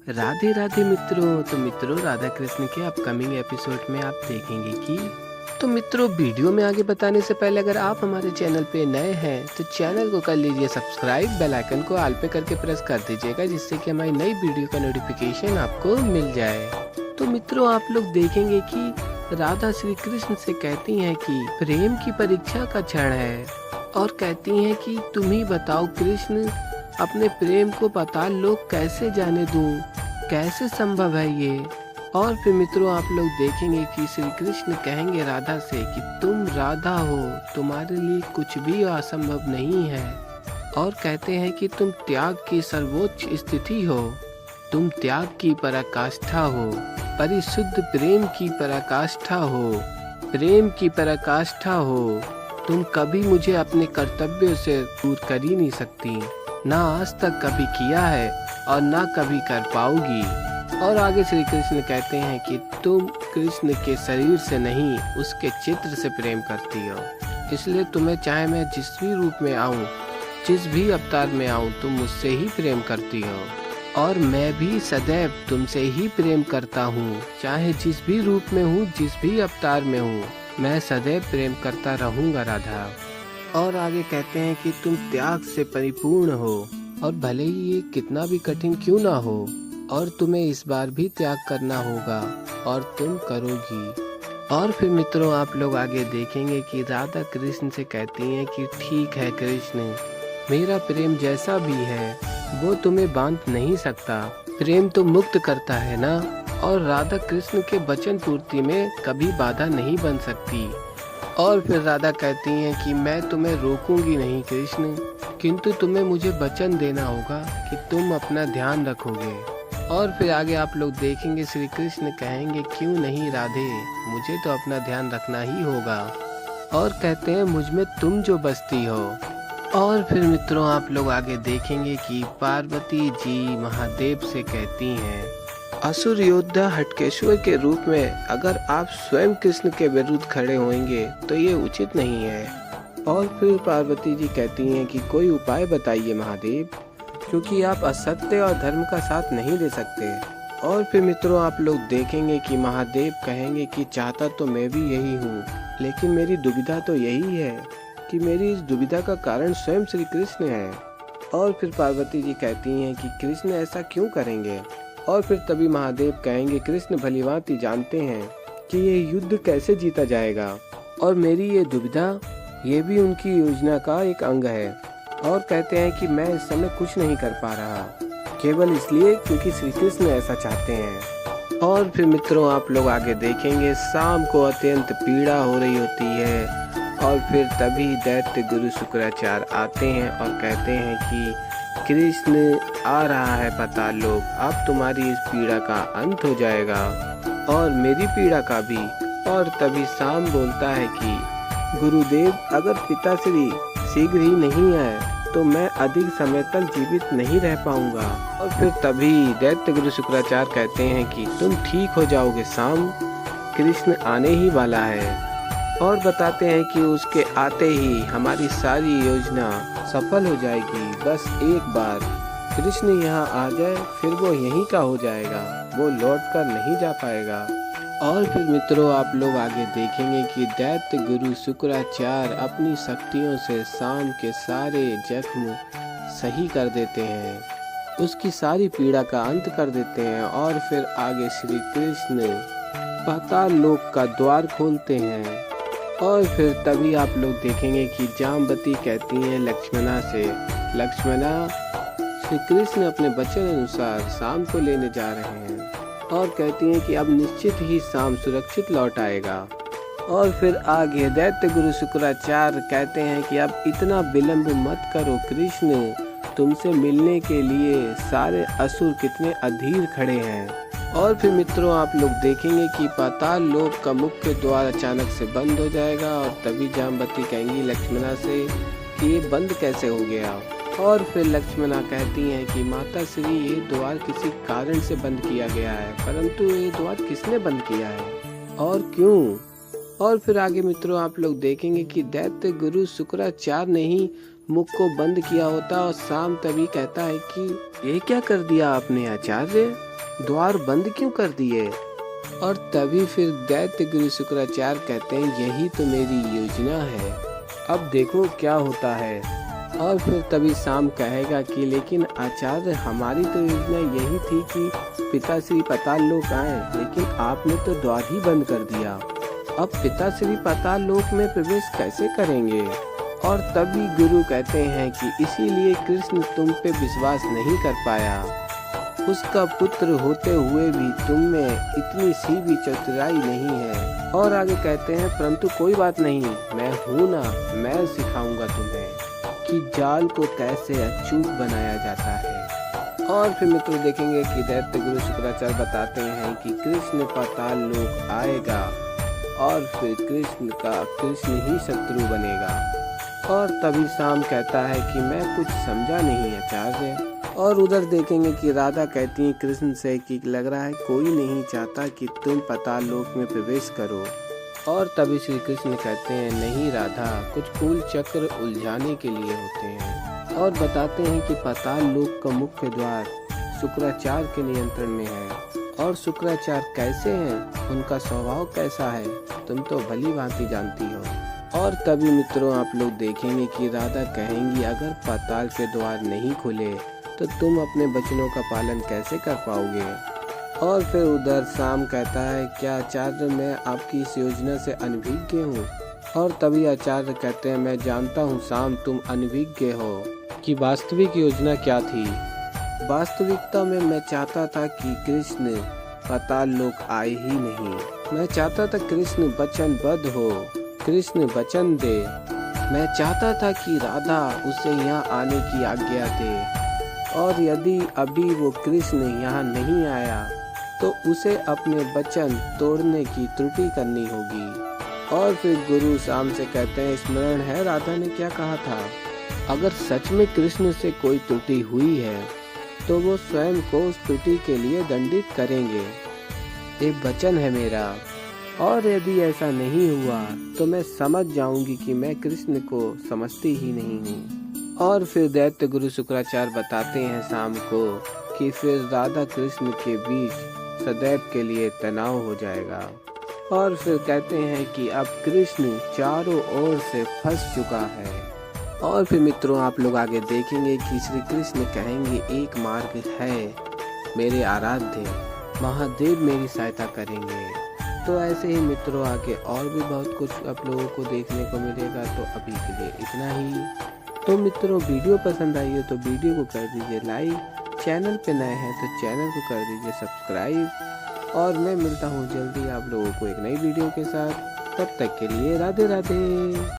राधे राधे मित्रों। तो मित्रों, राधा कृष्ण के अपकमिंग एपिसोड में आप देखेंगे कि मित्रों, वीडियो में आगे बताने से पहले अगर आप हमारे चैनल पे नए हैं तो चैनल को कर लीजिए सब्सक्राइब, बेल आइकन को ऑल पे करके प्रेस कर दीजिएगा, जिससे कि हमारी नई वीडियो का नोटिफिकेशन आपको मिल जाए। तो मित्रों, आप लोग देखेंगे कि राधा श्री कृष्ण से कहती हैं कि प्रेम की परीक्षा का क्षण है, और कहती हैं कि तुम ही बताओ कृष्ण, अपने प्रेम को पता लोग कैसे जाने दूं, कैसे संभव है ये। और फिर मित्रों, आप लोग देखेंगे कि श्री कृष्ण कहेंगे राधा से कि तुम राधा हो, तुम्हारे लिए कुछ भी असंभव नहीं है। और कहते हैं कि तुम त्याग की सर्वोच्च स्थिति हो, तुम त्याग की पराकाष्ठा हो, परिशुद्ध प्रेम की पराकाष्ठा हो, प्रेम की पराकाष्ठा हो। तुम कभी मुझे अपने कर्तव्यों से दूर कर ही नहीं सकती, ना आज तक कभी किया है और ना कभी कर पाओगी। और आगे श्री कृष्ण कहते हैं कि तुम कृष्ण के शरीर से नहीं, उसके चित्र से प्रेम करती हो, इसलिए तुम्हें चाहे मैं जिस भी रूप में आऊं, जिस भी अवतार में आऊं, तुम मुझसे ही प्रेम करती हो। और मैं भी सदैव तुमसे ही प्रेम करता हूँ, चाहे जिस भी रूप में हूँ, जिस भी अवतार में हूँ, मैं सदैव प्रेम करता रहूँगा राधा। और आगे कहते हैं कि तुम त्याग से परिपूर्ण हो, और भले ही ये कितना भी कठिन क्यों ना हो, और तुम्हें इस बार भी त्याग करना होगा, और तुम करोगी। और फिर मित्रों, आप लोग आगे देखेंगे कि राधा कृष्ण से कहती हैं कि ठीक है कृष्ण, मेरा प्रेम जैसा भी है वो तुम्हें बांध नहीं सकता, प्रेम तो मुक्त करता है ना, और राधा कृष्ण के वचन पूर्ति में कभी बाधा नहीं बन सकती। और फिर राधा कहती हैं कि मैं तुम्हें रोकूंगी नहीं कृष्ण, किंतु तुम्हें मुझे वचन देना होगा कि तुम अपना ध्यान रखोगे। और फिर आगे आप लोग देखेंगे श्री कृष्ण कहेंगे क्यों नहीं राधे, मुझे तो अपना ध्यान रखना ही होगा। और कहते हैं मुझ में तुम जो बसती हो। और फिर मित्रों, आप लोग आगे देखेंगे कि पार्वती जी महादेव से कहती हैं, असुर योद्धा हटकेश्वर के रूप में अगर आप स्वयं कृष्ण के विरुद्ध खड़े होंगे तो ये उचित नहीं है। और फिर पार्वती जी कहती हैं कि कोई उपाय बताइए महादेव, क्योंकि आप असत्य और धर्म का साथ नहीं दे सकते। और फिर मित्रों, आप लोग देखेंगे कि महादेव कहेंगे कि चाहता तो मैं भी यही हूँ, लेकिन मेरी दुविधा तो यही है कि मेरी इस दुविधा का कारण स्वयं श्री कृष्ण है। और फिर पार्वती जी कहती हैं कि कृष्ण ऐसा क्यों करेंगे। और फिर तभी महादेव कहेंगे कृष्ण भलीभांति जानते हैं कि ये युद्ध कैसे जीता जाएगा, और मेरी ये दुविधा ये भी उनकी योजना का एक अंग है। और कहते हैं कि मैं इस समय कुछ नहीं कर पा रहा, केवल इसलिए क्योंकि श्री कृष्ण ऐसा चाहते हैं। और फिर मित्रों, आप लोग आगे देखेंगे शाम को अत्यंत पीड़ा हो रही होती है, और फिर तभी दैत्य गुरु शुक्राचार्य आते हैं और कहते हैं कि कृष्ण आ रहा है पता लोग, अब तुम्हारी इस पीड़ा का अंत हो जाएगा और मेरी पीड़ा का भी। और तभी शाम बोलता है कि गुरुदेव, अगर पिताश्री शीघ्र ही नहीं आए तो मैं अधिक समय तक जीवित नहीं रह पाऊंगा। और फिर तभी दैत्य गुरु शुक्राचार्य कहते हैं कि तुम ठीक हो जाओगे शाम, कृष्ण आने ही वाला है। और बताते हैं कि उसके आते ही हमारी सारी योजना सफल हो जाएगी, बस एक बार कृष्ण यहाँ आ जाए फिर वो यहीं का हो जाएगा, वो लौट कर नहीं जा पाएगा। और फिर मित्रों, आप लोग आगे देखेंगे कि दैत्य गुरु शुक्राचार्य अपनी शक्तियों से शाम के सारे जख्म सही कर देते हैं, उसकी सारी पीड़ा का अंत कर देते हैं। और फिर आगे श्री कृष्ण पाताल लोक का द्वार खोलते हैं। और फिर तभी आप लोग देखेंगे कि जाम्बती कहती हैं लक्ष्मणा से, लक्ष्मणा, श्री कृष्ण अपने वचन अनुसार शाम को लेने जा रहे हैं, और कहती हैं कि अब निश्चित ही शाम सुरक्षित लौट आएगा। और फिर आगे दैत्य गुरु शुक्राचार्य कहते हैं कि अब इतना विलंब मत करो कृष्ण, तुमसे मिलने के लिए सारे असुर कितने अधीर खड़े हैं। और फिर मित्रों, आप लोग देखेंगे कि पाताल लोक का मुख्य द्वार अचानक से बंद हो जाएगा, और तभी जाम्बती कहेंगी लक्ष्मणा से कि ये बंद कैसे हो गया। और फिर लक्ष्मणा कहती हैं कि माता श्री, ये द्वार किसी कारण से बंद किया गया है, परंतु ये द्वार किसने बंद किया है और क्यों। और फिर आगे मित्रों, आप लोग देखेंगे कि दैत्य गुरु शुक्राचार्य ने ही मुख को बंद किया होता और शाम तभी कहता है कि ये क्या कर दिया आपने आचार्य, द्वार बंद क्यों कर दिए। और तभी फिर दैत्य गुरु शुक्राचार्य कहते हैं यही तो मेरी योजना है, अब देखो क्या होता है। और फिर तभी शाम कहेगा कि लेकिन आचार्य हमारी तो योजना यही थी कि पिताश्री पाताल लोक आए, लेकिन आपने तो द्वार ही बंद कर दिया, अब पिताश्री पाताल लोक में प्रवेश कैसे करेंगे। और तभी गुरु कहते हैं कि इसीलिए कृष्ण तुम पे विश्वास नहीं कर पाया, उसका पुत्र होते हुए भी तुम में इतनी सी भी चतुराई नहीं है। और आगे कहते हैं परंतु कोई बात नहीं, मैं हूँ ना, मैं सिखाऊंगा तुम्हें कि जाल को कैसे अचूक बनाया जाता है। और फिर मित्रों देखेंगे कि दैत्य गुरु शुक्राचार्य बताते हैं कि कृष्ण पाताल लोक आएगा और फिर कृष्ण ही शत्रु बनेगा। और तभी शाम कहता है कि मैं कुछ समझा नहीं आचार्य। और उधर देखेंगे कि राधा कहती है कृष्ण से कि लग रहा है कोई नहीं चाहता कि तुम पाताल लोक में प्रवेश करो। और तभी श्री कृष्ण कहते हैं नहीं राधा, कुछ कूल चक्र उलझाने के लिए होते हैं। और बताते हैं कि पाताल लोक का मुख्य द्वार शुक्राचार्य के नियंत्रण में है। और शुक्राचार्य कैसे हैं, उनका स्वभाव कैसा है, तुम तो भली भांति जानती हो। और तभी मित्रों आप लोग देखेंगे कि राधा कहेंगी अगर पाताल के द्वार नहीं खुले तो तुम अपने वचनों का पालन कैसे कर पाओगे। और फिर उधर शाम कहता है क्या आचार्य मैं आपकी इस योजना से अनभिज्ञ हूँ। और तभी आचार्य कहते हैं मैं जानता हूँ शाम तुम अनभिज्ञ हो कि वास्तविक योजना क्या थी। वास्तविकता में मैं चाहता था कि कृष्ण पाताल लोक आए ही नहीं, मैं चाहता था कृष्ण वचनबद्ध हो, कृष्ण वचन दे। मैं चाहता था कि राधा उसे यहाँ आने की आज्ञा दे, और यदि अभी वो कृष्ण यहाँ नहीं आया तो उसे अपने वचन तोड़ने की त्रुटि करनी होगी। और फिर गुरु शाम से कहते हैं स्मरण है राधा ने क्या कहा था, अगर सच में कृष्ण से कोई त्रुटि हुई है तो वो स्वयं को उस त्रुटि के लिए दंडित करेंगे, ये वचन है मेरा। और यदि ऐसा नहीं हुआ तो मैं समझ जाऊंगी कि मैं कृष्ण को समझती ही नहीं हूँ। और फिर दैत्य गुरु शुक्राचार्य बताते हैं शाम को कि फिर राधा कृष्ण के बीच सदैव के लिए तनाव हो जाएगा। और फिर कहते हैं कि अब कृष्ण चारों ओर से फंस चुका है। और फिर मित्रों आप लोग आगे देखेंगे कि श्री कृष्ण कहेंगे एक मार्ग है मेरे आराध्य, महादेव मेरी सहायता करेंगे। तो ऐसे ही मित्रों आगे और भी बहुत कुछ आप लोगों को देखने को मिलेगा। तो अभी के लिए इतना ही। तो मित्रों वीडियो पसंद आई हो तो वीडियो को कर दीजिए लाइक, चैनल पे नए हैं तो चैनल को कर दीजिए सब्सक्राइब। और मैं मिलता हूँ जल्दी आप लोगों को एक नई वीडियो के साथ, तब तक के लिए राधे राधे।